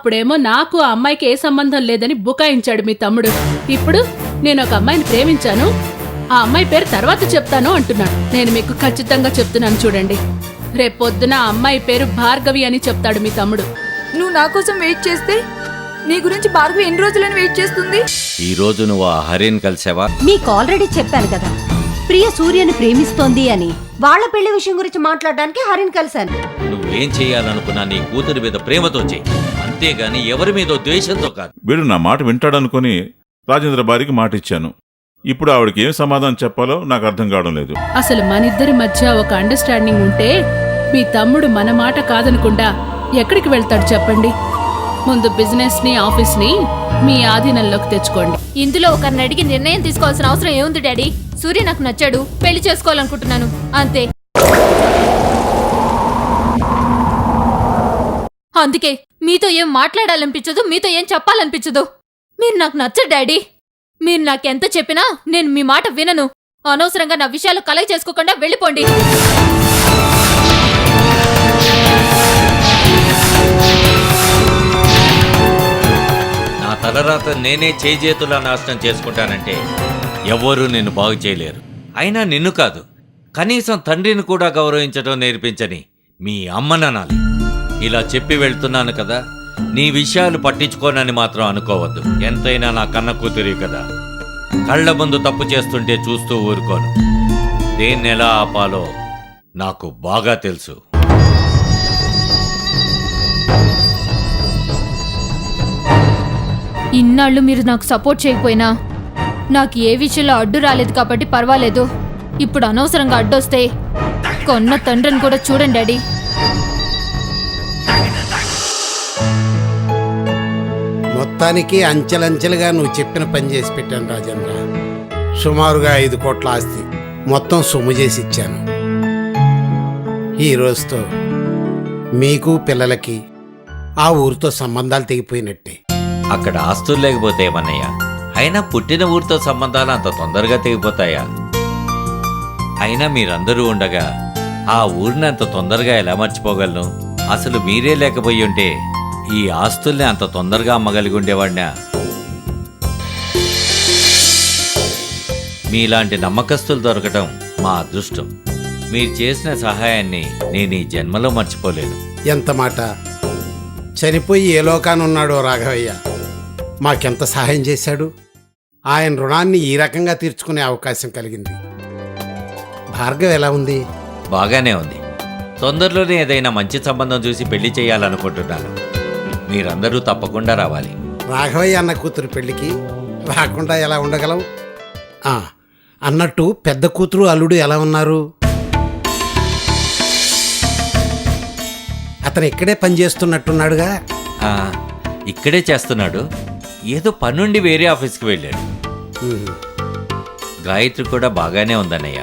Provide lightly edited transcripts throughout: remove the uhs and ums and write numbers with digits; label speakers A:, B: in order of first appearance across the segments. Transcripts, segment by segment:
A: అప్పుడేమో నాకు ఆ అమ్మాయికి ఏ సంబంధం లేదని బుకాయించాడు మీ తమ్ముడు. ఇప్పుడు నేను ఒక అమ్మాయిని ప్రేమించాను, ఆ అమ్మాయి పేరు తర్వాత చెప్తాను అంటున్నాడు. నేను మీకు ఖచ్చితంగా చెప్తున్నాను చూడండి, రేపొద్దున ఆ అమ్మాయి పేరు భార్గవి అని చెప్తాడు మీ తమ్ముడు.
B: నువ్వు నా కోసం వెయిట్ చేస్తే నీ గురించి భార్గవి ఎన్ని రోజులని వెయిట్ చేస్తుంది?
C: ఈ రోజు నువ్వు ఆ హరిని కలిసావా?
D: మీకు ఆల్రెడీ చెప్పాను కదా, ప్రియ సూర్యని ప్రేమిస్తోంది అని. వాళ్ళ పెళ్లి విషయం గురించి మాట్లాడడానికి హరిని కలిశాను.
C: నువ్వేం చేయాలనుకున్నా నీ కూతురి మీద ప్రేమతో చెయ్యి, అంతేగాని ఎవరి మీద ద్వేషంతో కాదు.
E: వీడు నా మాట వింటాడనుకుని రాజేంద్ర భార్యకి మాట ఇచ్చాను. ఇప్పుడు ఆవిడకి ఏం సమాధానం చెప్పాలో నాకు అర్థం కావడం లేదు.
A: అసలు మనిద్దరి మధ్య ఒక అండర్స్టాండింగ్ ఉంటే మీ తమ్ముడు మన మాట కాదనకుండా ఎక్కడికి వెళ్తాడు చెప్పండి? ముందు బిజినెస్ ని, ఆఫీస్ ని మీ ఆధీనంలోకి తెచ్చుకోండి.
F: ఇందులో ఒకరిని అడిగి నిర్ణయం తీసుకోవాల్సిన అవసరం ఏముంది డాడీ? సూర్య నాకు నచ్చాడు, పెళ్లి చేసుకోవాలనుకుంటున్నాను, అంతే. అందుకే మీతో ఏం మాట్లాడాలనిపించదు, మీతో ఏం చెప్పాలనిపించదు. మీరు నాకు నచ్చరు డాడీ. మీరు నాకెంత చెప్పినా నేను మీ మాట వినను. అనవసరంగా నా విషయాలు కలగ చేసుకోకుండా వెళ్ళిపోండి.
C: నా తలరాత నేనే చేతులా నాశనం చేసుకుంటానంటే ఎవ్వరూ నిన్ను బాగు చేయలేరు. అయినా నిన్ను కాదు, కనీసం తండ్రిని కూడా గౌరవించడం నేర్పించని మీ అమ్మననాలి. ఇలా చెప్పి వెళ్తున్నాను కదా, నీ విషయాలు పట్టించుకోనని మాత్రం అనుకోవద్దు. ఎంతైనా నా కన్న కూతురి కదా. కళ్ల ముందు తప్పు చేస్తుంటే చూస్తూ ఊరుకోను. దేన్ని ఎలా ఆపాలో నాకు బాగా తెలుసు.
F: ఇన్నాళ్ళు మీరు నాకు సపోర్ట్ చేయకపోయినా నాకు ఏ విషయంలో అడ్డు రాలేదు కాబట్టి పర్వాలేదు. ఇప్పుడు అనవసరంగా అడ్డొస్తే కొన్న తండ్రిని కూడా చూడండి డాడీ.
G: మొత్తానికి అంచెలంచెలుగా నువ్వు చెప్పిన పని చేసి పెట్టాను రాజేంద్ర. సుమారుగా 5 కోట్ల ఆస్తి మొత్తం సొమ్ము చేసి ఇచ్చాను. ఈ రోజుతో మీకు పిల్లలకి ఆ ఊరితో సంబంధాలు తెగిపోయినట్టే.
C: అక్కడ ఆస్తులు లేకపోతే ఏమన్నయ్యా? అయినా పుట్టిన ఊరితో సంబంధాలు అంత తొందరగా తెగిపోతాయా? అయినా మీరందరూ ఉండగా ఆ ఊరిని అంత తొందరగా ఎలా మర్చిపోగలను? అసలు మీరే లేకపోయి ఉంటే ఈ ఆస్తుల్ని అంత తొందరగా అమ్మగలిగి ఉండేవాడినా? మీలాంటి నమ్మకస్తులు దొరకడం మా అదృష్టం. మీరు చేసిన సహాయాన్ని నేను ఈ జన్మలో మర్చిపోలేను.
G: ఎంత మాట! చనిపోయి ఏ లోకానున్నాడో రాఘవయ్య మాకెంత సహాయం చేశాడు. ఆయన రుణాన్ని ఈ రకంగా తీర్చుకునే అవకాశం కలిగింది. భార్గవ్ ఎలా ఉంది?
C: బాగానే ఉంది. తొందరలోనే ఏదైనా మంచి సంబంధం చూసి పెళ్లి చేయాలనుకుంటున్నాను. మీరందరూ తప్పకుండా రావాలి.
G: రాఘవయ్య అన్న కూతురు పెళ్లికి రాకుండా ఎలా ఉండగలం? అన్నట్టు పెద్ద కూతురు అల్లుడు ఎలా ఉన్నారు? అతను ఇక్కడే పనిచేస్తున్నట్టున్నాడుగా.
C: ఇక్కడే చేస్తున్నాడు. ఏదో పనుండి వేరే ఆఫీస్కి వెళ్ళాడు. గాయత్రి కూడా బాగానే ఉందన్నయ్య.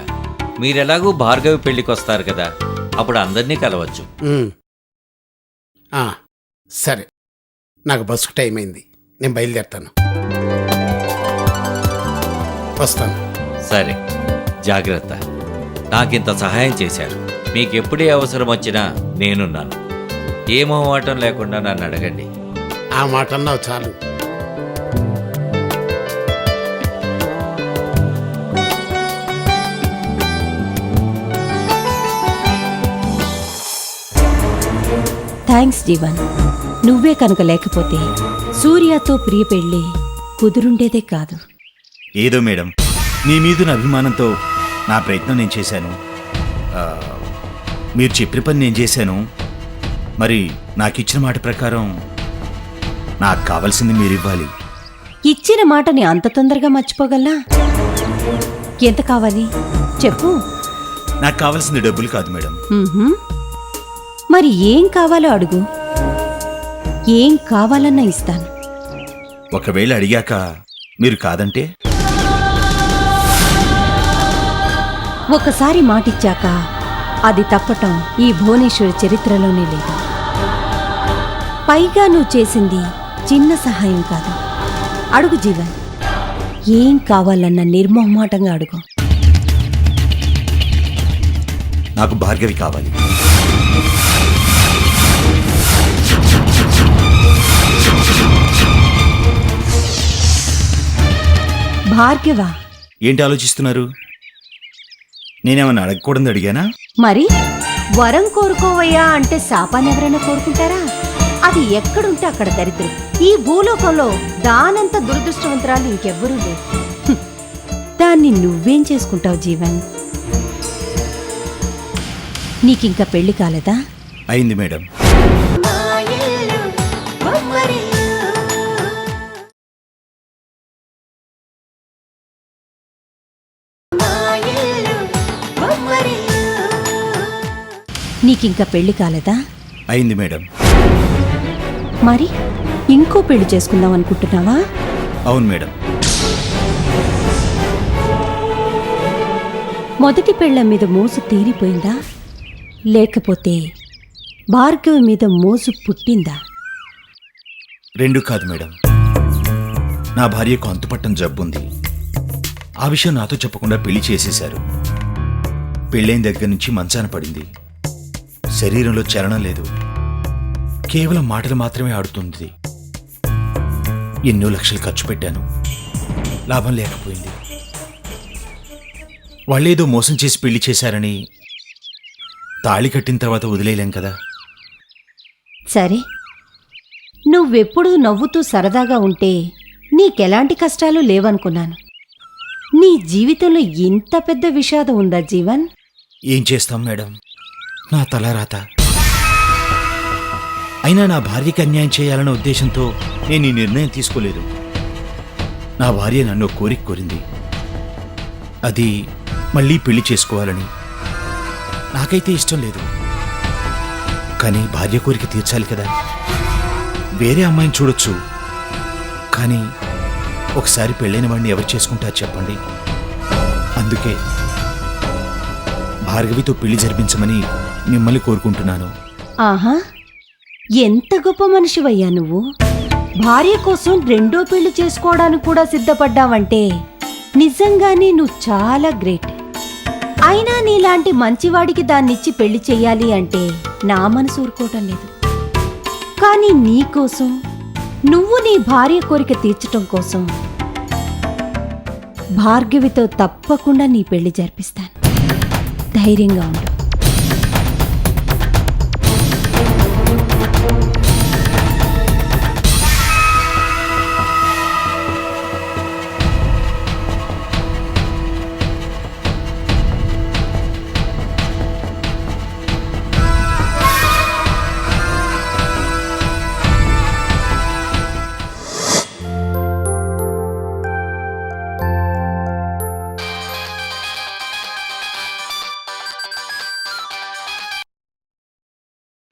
C: మీరెలాగూ భార్గవి పెళ్లికి వస్తారు కదా, అప్పుడు అందరినీ కలవచ్చు.
G: సరే, నాకు బస్సుకు టైం అయింది, నేను బయలుదేరుతాను. వస్తాను.
C: సరే, జాగ్రత్త. నాకింత సహాయం చేశారు. మీకెప్పుడే అవసరం వచ్చినా నేనున్నాను. ఏ మొహమాటం లేకుండా నన్ను అడగండి.
G: ఆ మాట అన్నావు చాలు.
D: థ్యాంక్స్ జీవన్. నువ్వే కనుక లేకపోతే సూర్యతో ప్రియ పెళ్ళి కుదురుండేదే కాదు.
H: ఏదో మేడం, మీ మీదున్న అభిమానంతో నా ప్రయత్నం నేను చేశాను. మీరు చెప్పిన పని నేను చేశాను. మరి నాకు ఇచ్చిన మాట ప్రకారం నాకు కావాల్సింది మీరు ఇవ్వాలి.
D: ఇచ్చిన మాటని అంత తొందరగా మర్చిపోగలనా? ఎంత కావాలి చెప్పు.
H: నాకు కావాల్సింది డబ్బులు కాదు మేడం.
D: మరి ఏం కావాలో అడుగు, ఏం కావాలన్నా ఇస్తాను.
H: ఒకవేళ అడిగాక మీరు కాదంటే?
D: ఒకసారి మాటిచ్చాక అది తప్పటం ఈ భువనేశ్వరి చరిత్రలోనే లేదు. పైగా నువ్వు చేసింది చిన్న సహాయం కాదు. అడుగు జీవన్, ఏం కావాలన్నా నిర్మోహమాటంగా అడుగు.
H: నాకు భార్గవి కావాలి.
D: భార్గవ.
H: ఏంటి ఆలోచిస్తున్నారు? నేనేమన్నా అడగకూడదు అడిగానా?
D: మరి వరం కోరుకోవయ్యా అంటే శాపాన్ని ఎవరైనా కోరుకుంటారా? అది ఎక్కడుంటే అక్కడ దరిద్రం. ఈ భూలోకంలో దానంత దురదృష్టవంతరాలు ఇంకెవ్వరూ లేరు. దాన్ని నువ్వేం చేసుకుంటావు జీవన్? నీకింకా పెళ్లి కాలేదా?
H: అయింది మేడం.
D: నీకింకా పెళ్లి కాలేదా?
H: అయింది మేడం.
D: మరి ఇంకో పెళ్లి చేసుకుందాం అనుకుంటున్నావా?
H: అవును మేడం.
D: మొదటి పెళ్ళం మీద మోసు తీరిపోయిందా, లేకపోతే భార్గవి మీద మోసు పుట్టిందా?
H: రెండు కాదు మేడం. నా భార్యకు అంతుపట్టం జబ్బుంది. ఆ విషయం నాతో చెప్పకుండా పెళ్లి చేసేశారు. పెళ్ళైన దగ్గర నుంచి మంచాన పడింది. శరీరంలో చలనం లేదు. కేవలం మాటలు మాత్రమే ఆడుతుంది. ఎన్నో లక్షలు ఖర్చు పెట్టాను, లాభం లేకపోయింది. వాళ్ళేదో మోసం చేసి పెళ్లి చేశారని తాళి కట్టిన తర్వాత వదిలేయలేం కదా.
D: సరే, నువ్వెప్పుడూ నవ్వుతూ సరదాగా ఉంటే నీకెలాంటి కష్టాలు లేవనుకున్నాను. నీ జీవితంలో ఇంత పెద్ద విషాదం ఉందా జీవన్?
H: ఏం చేస్తాం మేడం, నా తలరాత. అయినా నా భార్యకి అన్యాయం చేయాలన్న ఉద్దేశంతో నేను ఈ నిర్ణయం తీసుకోలేదు. నా భార్య నన్ను కోరిక కోరింది, అది మళ్ళీ పెళ్లి చేసుకోవాలని. నాకైతే ఇష్టం లేదు, కానీ భార్య కోరిక తీర్చాలి కదా. వేరే అమ్మాయిని చూడొచ్చు, కానీ ఒకసారి పెళ్ళైన వాడిని ఎవరు చేసుకుంటారు చెప్పండి. అందుకే భార్గవితో పెళ్లి జరిపించమని మిమ్మల్ని కోరుకుంటున్నాను.
D: ఆహా, ఎంత గొప్ప మనిషివయ్యా నువ్వు. భార్య కోసం రెండో పెళ్లి చేసుకోవడానికి కూడా సిద్ధపడ్డావంటే నిజంగానే నువ్వు చాలా గ్రేట్. అయినా నీలాంటి మంచివాడికి దాన్నిచ్చి పెళ్లి చెయ్యాలి అంటే నా మనసు ఊరుకోవటం లేదు. కానీ నీకోసం, నువ్వు నీ భార్య కోరిక తీర్చటం కోసం భార్గవితో తప్పకుండా నీ పెళ్లి జరిపిస్తాను. ధైర్యంగా ఉండు.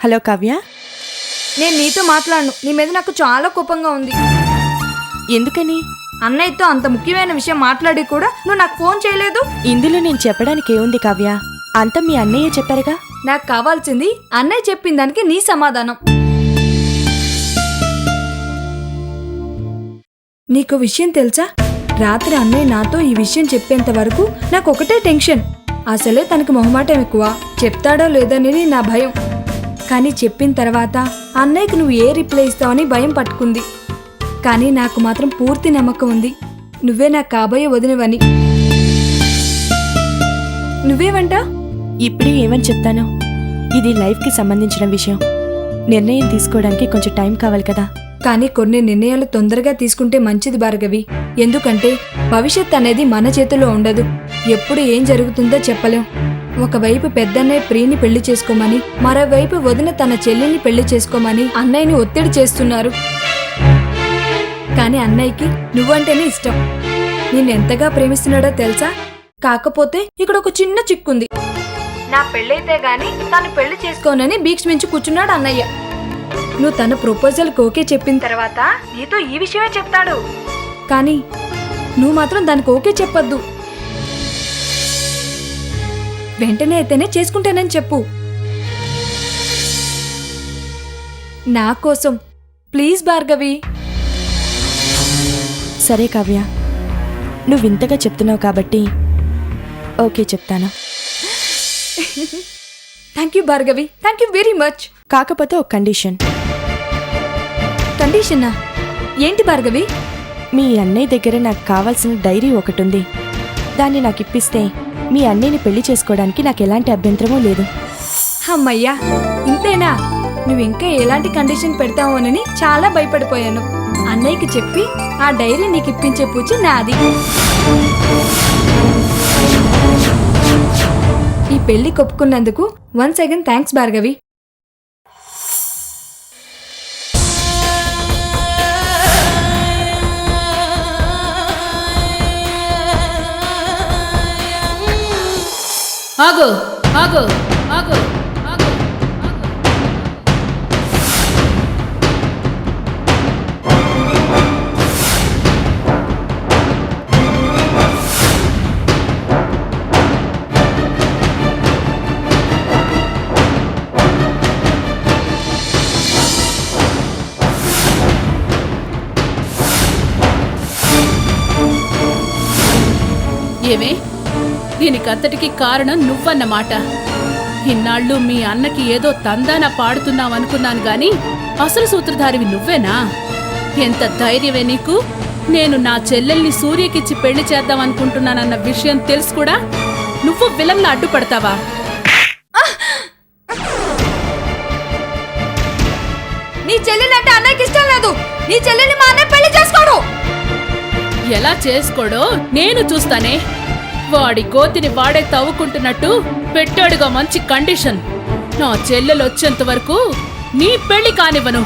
B: హలో కావ్య, నేను నీతో మాట్లాడను. నీ మీద నాకు చాలా కోపంగా ఉంది.
I: ఎందుకని?
B: అన్నయ్యతో అంత ముఖ్యమైన విషయం మాట్లాడి కూడా నువ్వు నాకు ఫోన్ చేయలేదు.
I: ఇందులో నేను చెప్పడానికి ఏముంది కావ్య? అంతా మీ అన్నయ్య చెప్పారుగా.
B: నాకు కావాల్సింది అన్నయ్య చెప్పిన దానికి నీ సమాధానం. నీకు విషయం తెలుసా? రాత్రి అన్నయ్య నాతో ఈ విషయం చెప్పేంత వరకు నాకు ఒకటే టెన్షన్. అసలే తనకి మొహమాటం ఎక్కువ, చెప్తాడో లేదోనని నా భయం. కానీ చెప్పిన తర్వాత అన్నయ్యకి నువ్వు ఏ రిప్లై ఇస్తావని భయం పట్టుకుంది. కానీ నాకు మాత్రం పూర్తి నమ్మకం ఉంది, నువ్వే నాకు కాబోయే వదినవని. నువ్వేవంట?
I: ఇప్పుడు ఏమని చెప్తాను? ఇది లైఫ్కి సంబంధించిన విషయం. నిర్ణయం తీసుకోవడానికి కొంచెం టైం కావాలి కదా.
B: కానీ కొన్ని నిర్ణయాలు తొందరగా తీసుకుంటే మంచిది భార్గవి. ఎందుకంటే భవిష్యత్ అనేది మన చేతిలో ఉండదు. ఎప్పుడు ఏం జరుగుతుందో చెప్పలేం. ఒకవైపు పెద్దన్నయ్య ప్రియని పెళ్లి చేసుకోమని, మరోవైపు వదిన తన చెల్లిని పెళ్లి చేసుకోమని అన్నయ్యని ఒత్తిడి చేస్తున్నారు. కానీ అన్నయ్యకి నువ్వంటేనే ఇష్టం. నిన్నెంతగా ప్రేమిస్తున్నాడో తెలుసా? కాకపోతే ఇక్కడ ఒక చిన్న చిక్కుంది. నా పెళ్ళైతే గాని తను పెళ్లి చేసుకోనని బీచ్ మించి కూర్చున్నాడు అన్నయ్య. నువ్వు తన ప్రపోజల్కి ఓకే చెప్పిన తర్వాత నీతో ఈ విషయమే చెప్తాడు. కానీ నువ్వు మాత్రం దానికి ఓకే చెప్పొద్దు. వెంటనే అయితేనే చేసుకుంటానని చెప్పు. నా కోసం ప్లీజ్ భార్గవి.
I: సరే కావ్య, నువ్వు ఇంతగా చెప్తున్నావు కాబట్టి ఓకే చెప్తాను.
B: Thank you Bhargavi, thank you very much.
I: కాకపోతే ఒక కండిషన్.
B: కండిషనా? ఏంటి భార్గవి?
I: మీ అన్నయ్య దగ్గర నాకు కావాల్సిన డైరీ ఒకటి ఉంది. దాన్ని నాకు ఇప్పిస్తే మీ అన్నయ్యని పెళ్లి చేసుకోవడానికి నాకు ఎలాంటి అభ్యంతరమూ లేదు.
B: అమ్మయ్యా, ఇంతేనా? నువ్వు ఇంకా ఎలాంటి కండిషన్ పెడతావోనని చాలా భయపడిపోయాను. అన్నయ్యకి చెప్పి ఆ డైరీ నీకు ఇప్పించే పూచి నాది. ఈ పెళ్లి కొప్పుకున్నందుకు వన్స్ అగైన్ థ్యాంక్స్ భార్గవి.
A: ఆగు ఆగు ఆగు ఆగు. ఏమే, దీనికంతటికి కారణం నువ్వన్నమాట. ఇన్నాళ్ళు మీ అన్నకి ఏదో తందాన పాడుతున్నావనుకున్నాను గాని అసలు సూత్రధారివి నువ్వేనా? ఎంత ధైర్యమే నీకు? నేను నా చెల్లెల్ని సూర్యకిచ్చి పెళ్లి చేద్దామనుకుంటున్నానన్న విషయం తెలుసు కూడా నువ్వు విలన్లా అడ్డుపడతావా?
B: నీ చెల్లెలంటే అన్నయ్యకి ఇష్టం లేదు. నీ చెల్లెల్ని మా అన్నయ్య పెళ్లి చేసుకోడు.
A: ఎలా చేసుకోడో నేను చూస్తానే. వాడి కోతిని వాడే తవ్వుకుంటున్నట్టు పెట్టాడుగా మంచి కండిషన్. నా చెల్లెలు వచ్చేంత వరకు నీ పెళ్లి కానివ్వను.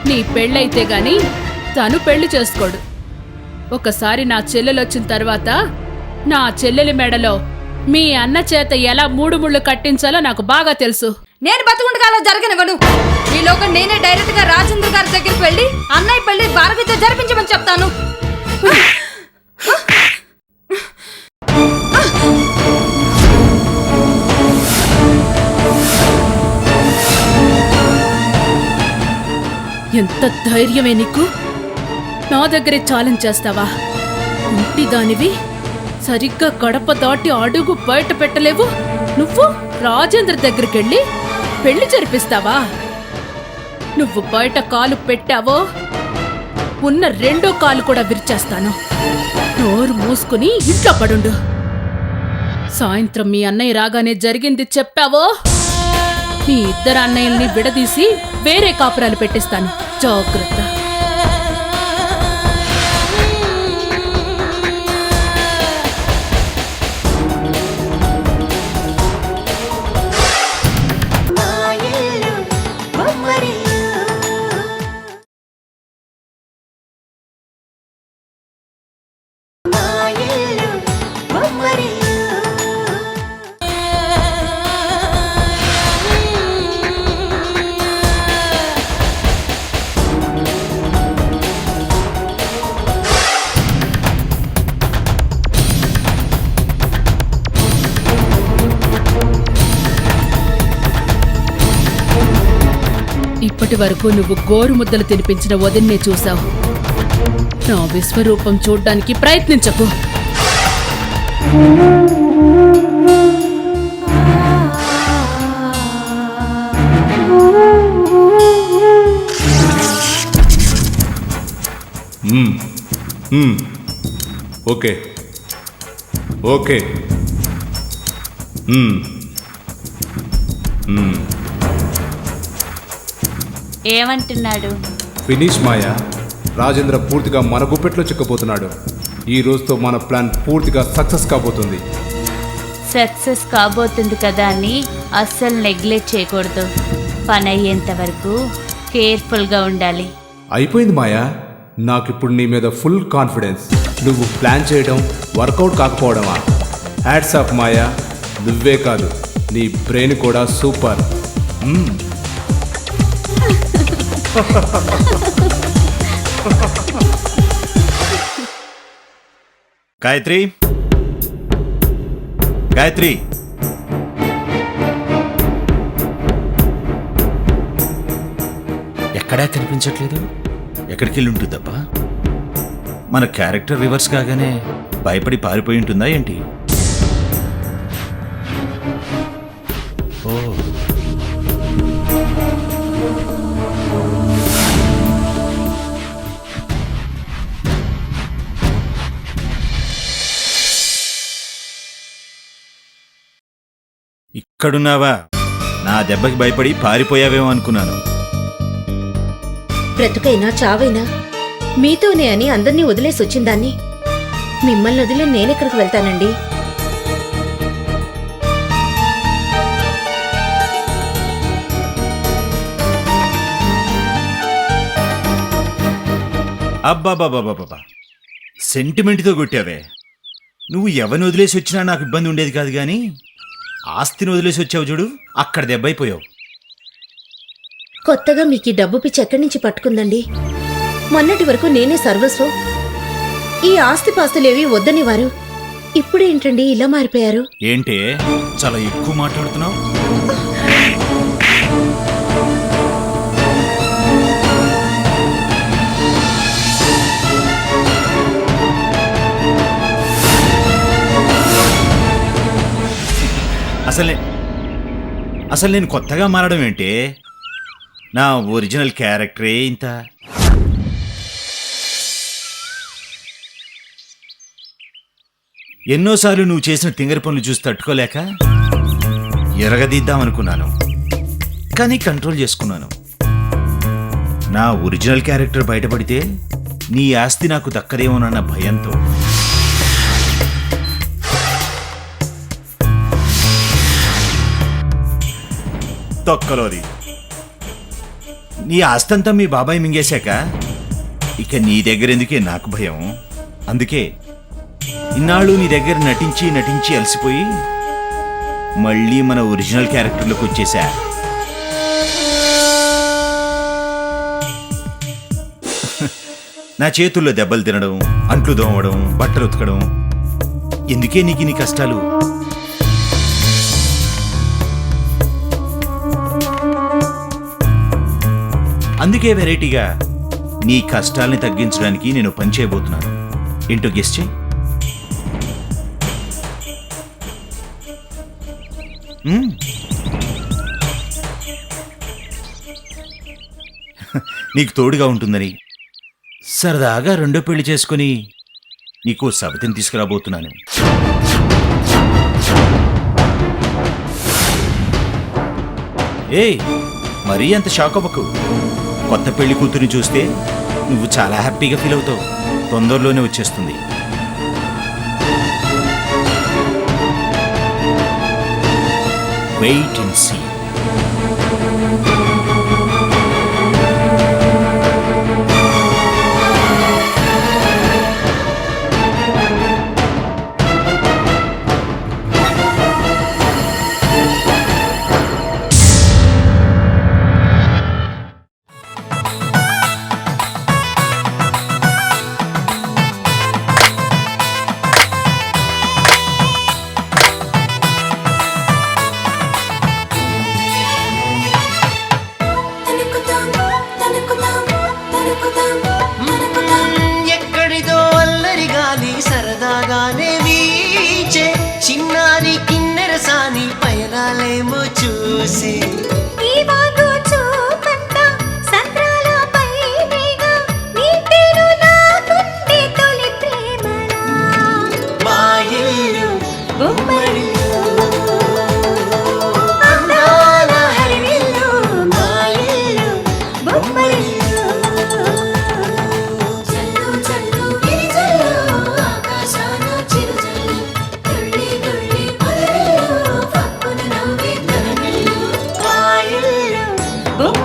A: నీ పెళ్ళైతే గాని తను పెళ్లి చేసుకోడు. ఒకసారి నా చెల్లెలొచ్చిన తర్వాత నా చెల్లెలి మెడలో మీ అన్న చేత ఎలా 3 ముళ్ళు కట్టించాలో నాకు బాగా తెలుసు.
B: నేను బతుకుండగాలో జరగనివ్వను. ఈలోగా నేనే డైరెక్ట్ గా రాజేంద్ర గారి దగ్గరికి వెళ్ళి అన్నయ్య పెళ్లి భార్గవితో జరిపించమని చెప్తాను.
A: ఎంత ధైర్యమే నీకు? నా దగ్గరే ఛాలెంజ్ చేస్తావా? ఇంటి దానివి సరిగ్గా గడప దాటి అడుగు బయట పెట్టలేవు. నువ్వు రాజేంద్ర దగ్గరికెళ్ళి పెళ్లి జరిపిస్తావా? నువ్వు బయట కాలు పెట్టావో ఉన్న 2వ కాలు కూడా విరిచేస్తాను. నోరు మూసుకుని ఇంట్లో పడుండు. సాయంత్రం మీ అన్నయ్య రాగానే జరిగింది చెప్పావో మీ ఇద్దరు అన్నయ్యల్ని విడదీసి వేరే కాపురాలు పెట్టిస్తాను. జాగ్రత్త. ఇప్పటి వరకు నువ్వు గోరు ముద్దలు తినిపించిన వదిన్నే చూశావు. నా విశ్వరూపం చూడ్డానికి ప్రయత్నించకు.
J: Okay okay.
K: ఏమంటున్నాడు?
J: ఫినిష్ మాయా. రాజేంద్ర పూర్తిగా మన గుప్పెట్లో చిక్కపోతున్నాడు. ఈ రోజుతో మన ప్లాన్ పూర్తిగా సక్సెస్ కాబోతుంది.
K: సక్సెస్ కాబోతుంది కదా అని అస్సలు నెగ్లెక్ట్ చేయకూడదు. పని అయ్యేంత వరకు కేర్ఫుల్గా ఉండాలి.
J: అయిపోయింది మాయా. నాకిప్పుడు నీ మీద ఫుల్ కాన్ఫిడెన్స్. నువ్వు ప్లాన్ చేయడం వర్కౌట్ కాకపోవడమా? హ్యాట్స్ ఆఫ్ మాయా. నువ్వే కాదు, నీ బ్రెయిన్ కూడా సూపర్.
H: గాయత్రి, గాయత్రి, ఎక్కడా కనిపించట్లేదు. ఎక్కడికి వెళ్ళి ఉంటుందబ్బా? మన క్యారెక్టర్ రివర్స్ కాగానే భయపడి పారిపోయి ఉంటుందా ఏంటి? ఓ ఇక్కడున్నావా? నా దెబ్బకి భయపడి పారిపోయావేమో అనుకున్నాను.
L: బ్రతుకైనా చావైనా మీతోనే అని అందర్నీ వదిలేసి వచ్చిందాన్ని మిమ్మల్ని వదిలే నేనెక్కడికి వెళ్తానండి?
H: అబ్బాబాబాబాబా, సెంటిమెంట్తో కొట్టావే. నువ్వు ఎవరిని వదిలేసి వచ్చినా నాకు ఇబ్బంది ఉండేది కాదు, కానీ ఆస్తిని వదిలేసి వచ్చావు చూడు, అక్కడ దెబ్బైపోయావు.
L: కొత్తగా మీకు ఈ డబ్బు పిచ్చి ఎక్కడి నుంచి పట్టుకుందండి? మొన్నటి వరకు నేనే సర్వస్వం. ఈ ఆస్తిపాస్తులేవి వద్దని వారు ఇప్పుడేంటండి ఇలా మారిపోయారు?
H: ఏంటే చాలా ఎక్కువ మాట్లాడుతున్నావు? అసలు నేను కొత్తగా మారడం ఏంటే? నా ఒరిజినల్ క్యారెక్టరే ఇంత. ఎన్నోసార్లు నువ్వు చేసిన తింగరి పనులు చూసి తట్టుకోలేక ఎరగదీద్దామనుకున్నాను, కానీ కంట్రోల్ చేసుకున్నాను. నా ఒరిజినల్ క్యారెక్టర్ బయటపడితే నీ ఆస్తి నాకు దక్కదేమోనన్న భయంతో. తొక్కలోది. నీ ఆస్తంతా మీ బాబాయ్ మింగేశాక ఇక నీ దగ్గర ఎందుకే నాకు భయం. అందుకే ఇన్నాళ్ళు నీ దగ్గర నటించి నటించి అలసిపోయి మళ్ళీ మన ఒరిజినల్ క్యారెక్టర్లోకి వచ్చేసా. నా చేతుల్లో దెబ్బలు తినడం, అంట్లు దోమడం, బట్టలు ఉతకడం, ఎందుకే నీకు నీ కష్టాలు? అందుకే వెరైటీగా నీ కష్టాల్ని తగ్గించడానికి నేను పని చేయబోతున్నాను. ఏంటో గెస్ చేయి. నీకు తోడుగా ఉంటుందని సరదాగా రెండో పెళ్లి చేసుకుని నీకు సబతిని తీసుకురాబోతున్నాను. ఏయ్, మరీ అంత షాక్ అవ్వకు. కొత్త పెళ్లి కూతురిని చూస్తే నువ్వు చాలా హ్యాపీగా ఫీల్ అవుతావు. తొందరలోనే వచ్చేస్తుంది. Wait and see.
M: ఎక్కడిదో అల్లరి గాలి సరదాగానే వీచే చిన్నారి కిన్నెర సాని పయనాలేమో చూసి
K: బొమ్మ